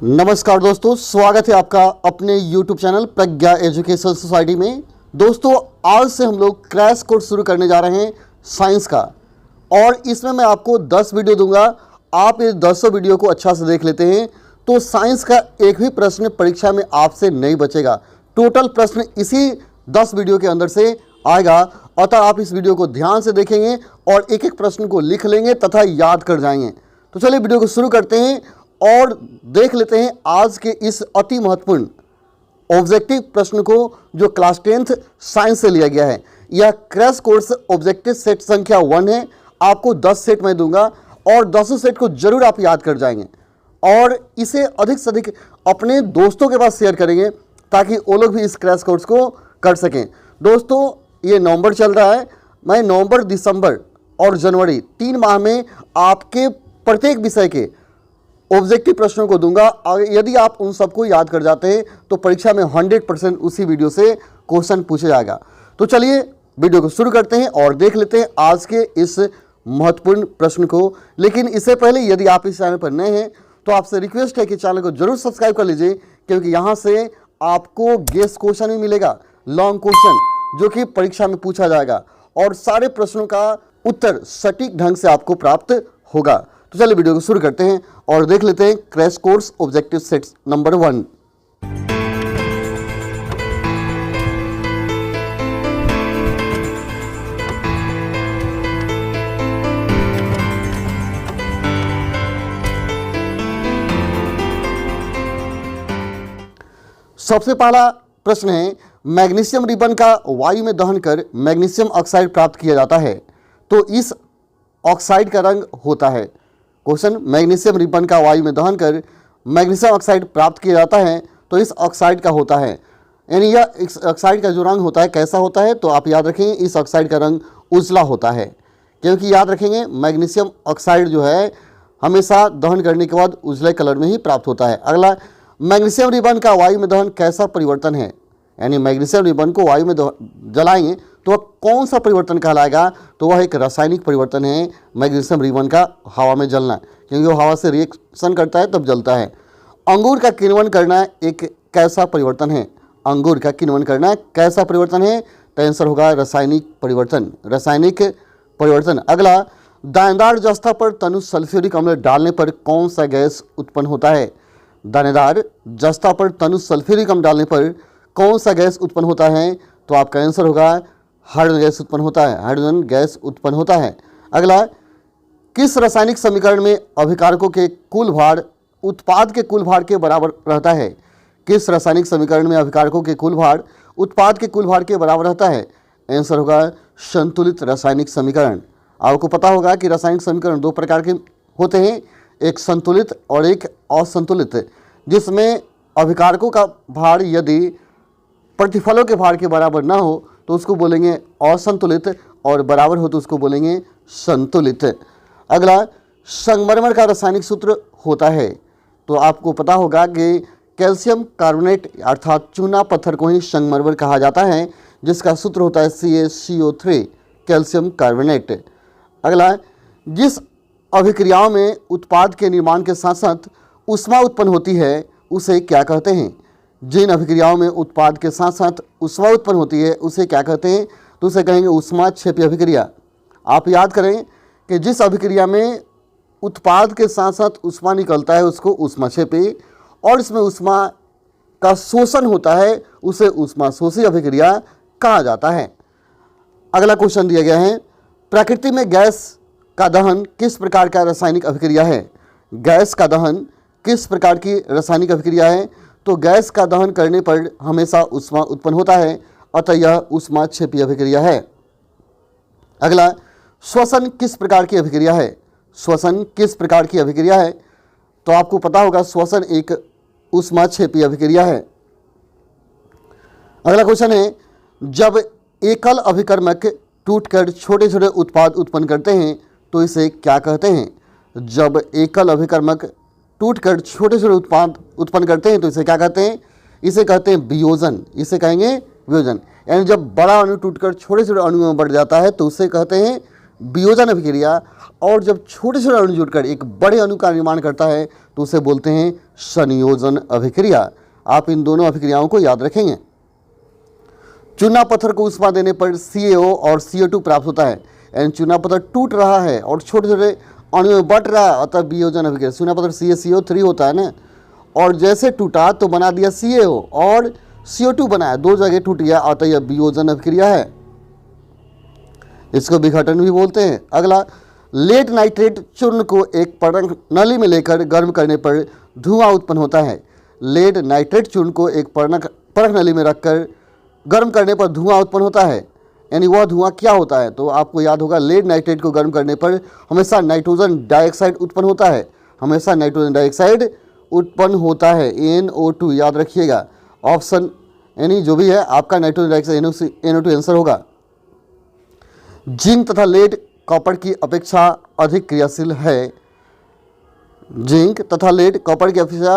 नमस्कार दोस्तों, स्वागत है आपका अपने YouTube चैनल प्रज्ञा एजुकेशन सोसाइटी में। दोस्तों, आज से हम लोग क्रैश कोर्स शुरू करने जा रहे हैं साइंस का, और इसमें मैं आपको 10 वीडियो दूंगा। आप इस 10 वीडियो को अच्छा से देख लेते हैं तो साइंस का एक भी प्रश्न परीक्षा में आपसे नहीं बचेगा। टोटल प्रश्न इसी 10 वीडियो के अंदर से आएगा, अतः आप इस वीडियो को ध्यान से देखेंगे और एक एक प्रश्न को लिख लेंगे तथा याद कर जाएंगे। तो चलिए वीडियो को शुरू करते हैं और देख लेते हैं आज के इस अति महत्वपूर्ण ऑब्जेक्टिव प्रश्न को जो क्लास 10th साइंस से लिया गया है। यह क्रैश कोर्स ऑब्जेक्टिव सेट संख्या 1 है। आपको 10 सेट मैं दूंगा और 10 सेट को जरूर आप याद कर जाएंगे और इसे अधिक से अधिक अपने दोस्तों के पास शेयर करेंगे ताकि वो लोग भी इस क्रैश कोर्स को कर सकें। दोस्तों, ये नवंबर चल रहा है। मैं नवंबर, दिसंबर और जनवरी 3 माह में आपके प्रत्येक विषय के ऑब्जेक्टिव प्रश्नों को दूंगा। यदि आप उन सबको याद कर जाते हैं तो परीक्षा में 100% उसी वीडियो से क्वेश्चन पूछा जाएगा। तो चलिए वीडियो को शुरू करते हैं और देख लेते हैं आज के इस महत्वपूर्ण प्रश्न को। लेकिन इससे पहले यदि आप इस चैनल पर नए हैं तो आपसे रिक्वेस्ट है कि चैनल को जरूर सब्सक्राइब कर लीजिए, क्योंकि यहाँ से आपको गेस क्वेश्चन भी मिलेगा, लॉन्ग क्वेश्चन जो कि परीक्षा में पूछा जाएगा और सारे प्रश्नों का उत्तर सटीक ढंग से आपको प्राप्त होगा। तो चलिए वीडियो को शुरू करते हैं और देख लेते हैं crash course objective sets number 1। सबसे पहला प्रश्न है, मैग्नीशियम रिबन का वायु में दहन कर मैग्नीशियम ऑक्साइड प्राप्त किया जाता है, तो इस ऑक्साइड का रंग होता है। क्वेश्चन, मैग्नीशियम रिबन का वायु में दहन कर मैग्नीशियम ऑक्साइड प्राप्त किया जाता है तो इस ऑक्साइड का होता है, यानी यह इस ऑक्साइड का जो रंग होता है कैसा होता है, तो आप याद रखेंगे इस ऑक्साइड का रंग उजला होता है, क्योंकि याद रखेंगे मैग्नीशियम ऑक्साइड जो है हमेशा दहन करने के बाद उजले कलर में ही प्राप्त होता है। अगला, मैग्नीशियम रिबन का वायु में दहन कैसा परिवर्तन है, यानी मैग्नीशियम रिबन को वायु में जलाएंगे तो वह कौन सा परिवर्तन कहलाएगा, तो वह एक रासायनिक परिवर्तन है मैग्नीशियम रिबन का हवा में जलना, क्योंकि वो हवा से रिएक्शन करता है तब जलता है। अंगूर का किण्वन करना एक कैसा परिवर्तन है, अंगूर का किण्वन करना कैसा परिवर्तन है, तो आंसर होगा रासायनिक परिवर्तन, रासायनिक परिवर्तन। अगला, दानेदार जस्ता पर तनु सल्फ्यूरिक अम्ल डालने पर कौन सा गैस उत्पन्न होता है, दानेदार जस्ता पर तनु सल्फ्यूरिक अम्ल डालने पर कौन सा गैस उत्पन्न होता है, तो आपका आंसर होगा हाइड्रोजन गैस उत्पन्न होता है, हाइड्रोजन गैस उत्पन्न होता है। अगला, किस रासायनिक समीकरण में अभिकारकों के कुल भार उत्पाद के कुल भार के बराबर रहता है, किस रासायनिक समीकरण में अभिकारकों के कुल भार उत्पाद के कुल भार के बराबर रहता है, आंसर होगा संतुलित रासायनिक समीकरण। आपको पता होगा कि रासायनिक समीकरण 2 प्रकार के होते हैं, एक संतुलित और एक असंतुलित, जिसमें अभिकारकों का भार यदि प्रतिफलों के भार के बराबर ना हो तो उसको बोलेंगे असंतुलित और बराबर हो तो उसको बोलेंगे संतुलित। अगला, संगमरमर का रासायनिक सूत्र होता है, तो आपको पता होगा कि कैल्शियम कार्बोनेट अर्थात चूना पत्थर को ही संगमरमर कहा जाता है, जिसका सूत्र होता है CaCO3, कैल्शियम कार्बोनेट। अगला, जिस अभिक्रियाओं में उत्पाद के निर्माण के साथ साथ ऊष्मा उत्पन्न होती है उसे क्या कहते हैं, जिन अभिक्रियाओं में उत्पाद के साथ साथ ऊष्मा उत्पन्न होती है उसे क्या कहते हैं, तो उसे कहेंगे ऊष्माक्षेपी अभिक्रिया। आप याद करें कि जिस अभिक्रिया में उत्पाद के साथ साथ ऊष्मा निकलता है उसको ऊष्माक्षेपी, और इसमें ऊष्मा का शोषण होता है उसे ऊष्माशोषी अभिक्रिया कहा जाता है। अगला क्वेश्चन दिया गया है, प्रकृति में गैस का दहन किस प्रकार का रासायनिक अभिक्रिया है, गैस का दहन किस प्रकार की रासायनिक अभिक्रिया है, तो गैस का दहन करने पर हमेशा ऊष्मा उत्पन्न होता है, अतः यह ऊष्माक्षेपी अभिक्रिया है। अगला, श्वसन किस प्रकार की अभिक्रिया है, श्वसन किस प्रकार की अभिक्रिया है, तो आपको पता होगा श्वसन एक ऊष्माक्षेपी अभिक्रिया है। अगला क्वेश्चन है, जब एकल अभिकर्मक टूटकर छोटे छोटे उत्पाद उत्पन्न करते हैं तो इसे क्या कहते हैं, जब एकल अभिकर्मक टूटकर छोटे छोटे उत्पाद उत्पन्न करते हैं तो इसे क्या कहते हैं, इसे कहते हैं वियोजन, इसे कहेंगे वियोजन। यानी जब बड़ा अणु टूटकर छोटे छोटे अणुओं में बढ़ जाता है तो उसे कहते हैं वियोजन अभिक्रिया, और जब छोटे छोटे अणु जुड़कर एक बड़े अणु का निर्माण करता है तो उसे बोलते हैं संयोजन अभिक्रिया। आप इन दोनों अभिक्रियाओं को याद रखेंगे। चूना पत्थर को उष्मा देने पर CaO और CO2 प्राप्त होता है। यानी चूना पत्थर टूट रहा है और छोटे छोटे अणुओं में बट रहा है, अतः वियोजन अभिक्रिया। चूना पत्थर CaCO3 होता है ना, और जैसे टूटा तो बना दिया CaO और CO2 बनाया, दो जगह टूट गया, अतः यह वियोजन अभिक्रिया है। इसको विघटन भी बोलते हैं। अगला, लेड नाइट्रेट चूर्ण को एक परख नली में लेकर गर्म करने पर धुआं उत्पन्न होता है। लेड नाइट्रेट चूर्ण को एक परख नली में रखकर गर्म करने पर धुआं उत्पन्न होता है। यानी वह धुआं क्या होता है, तो आपको याद होगा लेड नाइट्रेट को गर्म करने पर हमेशा नाइट्रोजन डाइऑक्साइड उत्पन्न होता है। हमेशा नाइट्रोजन डाइऑक्साइड उत्पन्न होता है, NO2 याद रखिएगा। ऑप्शन यानी जो भी है आपका नाइट्रोजन डाइऑक्साइड NO2 आंसर होगा। जिंक तथा लेड कॉपर की अपेक्षा अधिक क्रियाशील है। जिंक तथा लेड कॉपर की अपेक्षा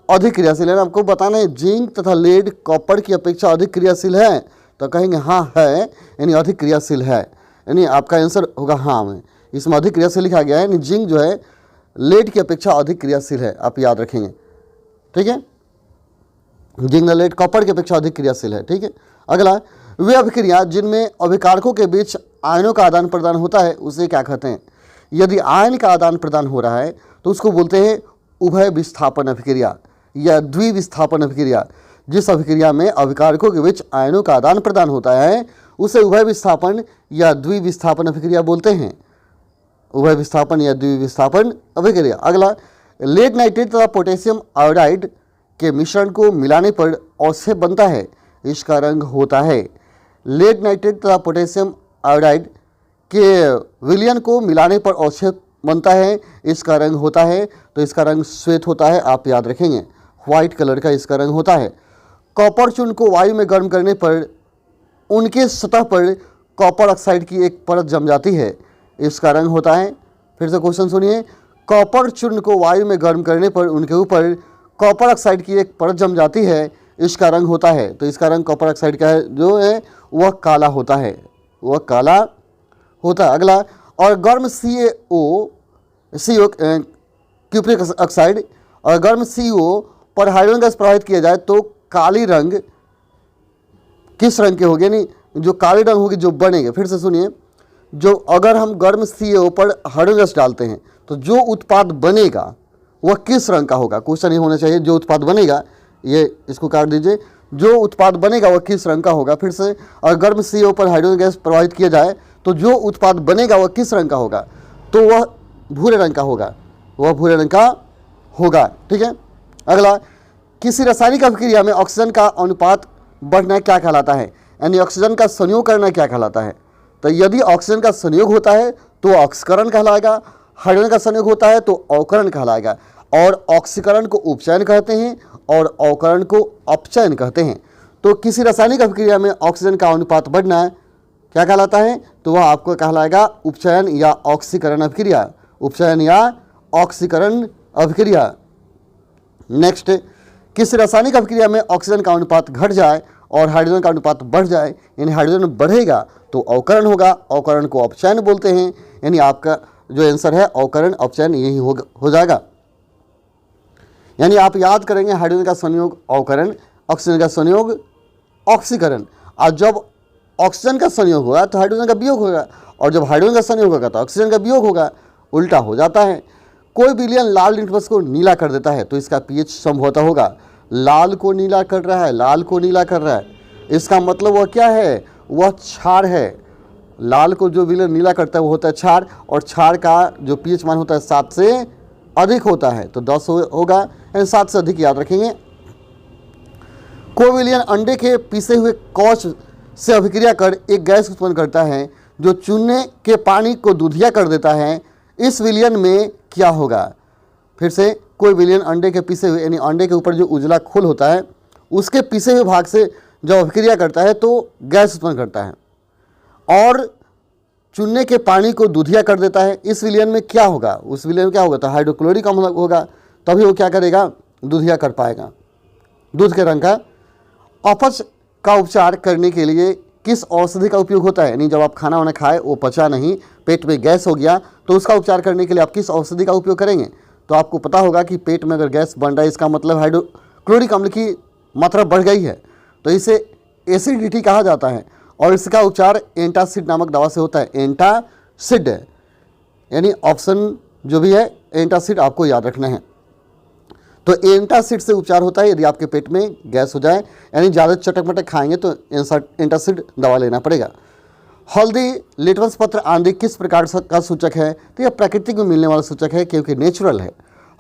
अधिक क्रियाशील है। आपको बताना है जिंक तथा लेड कॉपर की अपेक्षा अधिक क्रियाशील है, तो कहेंगे हाँ है, यानी अधिक क्रियाशील है, यानी आपका आंसर होगा हाँ में। इसमें अधिक क्रियाशील लिखा गया है, यानी जिंक जो है लेड की अपेक्षा अधिक क्रियाशील है, आप याद रखेंगे। ठीक है, जिंक लेड कॉपर की अपेक्षा अधिक क्रियाशील है। ठीक है, अगला, वे अभिक्रिया जिनमें अभिकारकों के बीच आयनों का आदान प्रदान होता है उसे क्या कहते हैं। यदि आयन का आदान प्रदान हो रहा है तो उसको बोलते हैं उभय विस्थापन अभिक्रिया या द्विविस्थापन अभिक्रिया। जिस अभिक्रिया में अभिकारकों के बीच आयनों का आदान प्रदान होता है उसे उभय विस्थापन या द्विविस्थापन अभिक्रिया बोलते हैं। उभय विस्थापन या द्विविस्थापन अभिक्रिया। अगला, लेड नाइट्रेट तथा पोटेशियम आयोडाइड के मिश्रण को मिलाने पर औषध बनता है, इसका रंग होता है। लेड नाइट्रेट तथा पोटेशियम आयोडाइड के विलयन को मिलाने पर औषध बनता है, इसका रंग होता है, तो इसका रंग श्वेत होता है, आप याद रखेंगे। व्हाइट कलर का इसका रंग होता है। कॉपर चूर्ण को वायु में गर्म करने पर उनके सतह पर कॉपर ऑक्साइड की एक परत जम जाती है, इसका रंग होता है। फिर से क्वेश्चन सुनिए, कॉपर चूर्ण को वायु में गर्म करने पर उनके ऊपर कॉपर ऑक्साइड की एक परत जम जाती है, इसका रंग होता है, तो इसका रंग कॉपर ऑक्साइड का है जो है वह काला होता है, वह काला होता है। अगला, और गर्म CO क्यूप्रिक ऑक्साइड और गर्म CO पर हाइड्रोजन गैस प्रवाहित किया जाए तो काली रंग किस रंग के होगी, यानी जो काली रंग होगी जो बनेंगे। फिर से सुनिए, जो अगर हम गर्म CO पर हाइड्रोजन गैस डालते हैं तो जो उत्पाद बनेगा वह किस रंग का होगा। क्वेश्चन ये होना चाहिए, जो उत्पाद बनेगा, ये इसको काट दीजिए, जो उत्पाद बनेगा वह किस रंग का होगा। फिर से, और गर्म CO पर हाइड्रोजन गैस प्रवाहित किया जाए तो जो उत्पाद बनेगा वह किस रंग का होगा, तो वह भूरे रंग का होगा, वह भूरे रंग का होगा। ठीक है, अगला, किसी रासायनिक अभिक्रिया में ऑक्सीजन का अनुपात बढ़ना क्या कहलाता है, यानी ऑक्सीजन का संयोग करना क्या कहलाता है। तो यदि ऑक्सीजन का संयोग होता है तो ऑक्सीकरण कहलाएगा, हाइड्रोजन का संयोग होता है तो अवकरण कहलाएगा, और ऑक्सीकरण को उपचयन कहते हैं और अवकरण को अपचयन कहते हैं। तो किसी रासायनिक अभिक्रिया में ऑक्सीजन का अनुपात बढ़ना क्या कहलाता है, तो वह आपको कहलाएगा उपचयन या ऑक्सीकरण अभिक्रिया, उपचयन या ऑक्सीकरण अभिक्रिया। नेक्स्ट, किसी रासायनिक अभिक्रिया में ऑक्सीजन का अनुपात घट जाए और हाइड्रोजन का अनुपात बढ़ जाए, यानी हाइड्रोजन बढ़ेगा तो अवकरण होगा, अवकरण को अपचयन बोलते हैं, यानी आपका जो आंसर है अवकरण अपचयन यही हो जाएगा। यानी आप याद करेंगे हाइड्रोजन का संयोग अवकरण, ऑक्सीजन का संयोग ऑक्सीकरण, और जब ऑक्सीजन का संयोग होगा तो हाइड्रोजन का वियोग होगा, और जब हाइड्रोजन का संयोग होगा तो ऑक्सीजन का वियोग होगा, उल्टा हो जाता है। कोई विलयन लाल लिटमस को नीला कर देता है तो इसका pH समझौता होगा। लाल को नीला कर रहा है, लाल को नीला कर रहा है, इसका मतलब वह क्या है, वह क्षार है। लाल को जो विलयन नीला करता है वो होता है क्षार, और क्षार का जो pH मान होता है 7 से अधिक होता है, तो 10 होगा, यानी 7 से अधिक याद रखेंगे। कोई विलयन अंडे के पीसे हुए कौच से अभिक्रिया कर एक गैस उत्पन्न करता है जो चूने के पानी को दूधिया कर देता है, इस विलयन में क्या होगा। फिर से, कोई विलयन अंडे के पीसे हुए, यानी अंडे के ऊपर जो उजला खोल होता है उसके पीसे हुए भाग से जब अभिक्रिया करता है तो गैस उत्पन्न करता है, और चूने के पानी को दूधिया कर देता है, इस विलयन में क्या होगा, उस विलयन में क्या होगा, तो हाइड्रोक्लोरिक अम्ल होगा, तभी वो क्या करेगा, दूधिया कर पाएगा, दूध के रंग का। अपच का उपचार करने के लिए किस औषधि का उपयोग होता है, यानी जब आप खाना वाना खाए वो पचा नहीं, पेट में गैस हो गया, तो उसका उपचार करने के लिए आप किस औषधि का उपयोग करेंगे, तो आपको पता होगा कि पेट में अगर गैस बन रहा है इसका मतलब हाइड्रोक्लोरिक अम्ल की मात्रा बढ़ गई है, तो इसे एसिडिटी कहा जाता है और इसका उपचार एंटासिड नामक दवा से होता है। एंटासिड यानी ऑप्शन जो भी है एंटासिड आपको याद रखना है। तो एंटासिड से उपचार होता है यदि आपके पेट में गैस हो जाए, यानी ज़्यादा चटक मटक खाएंगे तो एंटासिड दवा लेना पड़ेगा। हल्दी, लिटमस पत्र आदि किस प्रकार का सूचक है? तो यह प्रकृति में मिलने वाला सूचक है क्योंकि नेचुरल है।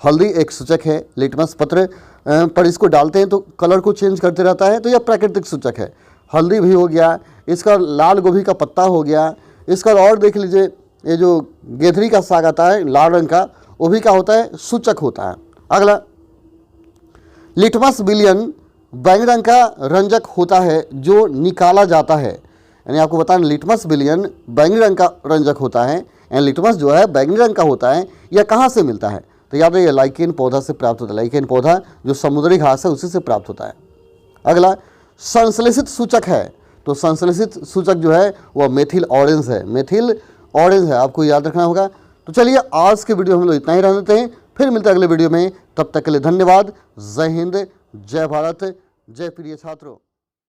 हल्दी एक सूचक है, लिटमस पत्र पर इसको डालते हैं तो कलर को चेंज करते रहता है, तो यह प्राकृतिक सूचक है। हल्दी भी हो गया, इसका लाल गोभी का पत्ता हो गया, इसका और देख लीजिए ये जो गेथरी का साग आता है लाल रंग का, वो भी क्या होता है? सूचक होता है। अगला, लिटमस विलियन बैंगनी रंग का रंजक होता है जो निकाला जाता है, यानी आपको बताना लिटमस विलियन बैंगनी रंग का रंजक होता है, यानी लिटमस जो है बैंगनी रंग का होता है। यह कहाँ से मिलता है? तो याद रखिए लाइकेन पौधा से प्राप्त होता है। लाइकेन पौधा जो समुद्री घास है उसी से प्राप्त होता है। अगला, संश्लेषित सूचक है, तो संश्लेषित सूचक जो है वह मेथिल ऑरेंज है। मेथिल ऑरेंज है, आपको याद रखना होगा। तो चलिए आज के वीडियो में हम लोग इतना ही रहने देते हैं, फिर मिलते हैं अगले वीडियो में। तब तक के लिए धन्यवाद। जय हिंद, जय भारत, जय प्रिय छात्रों।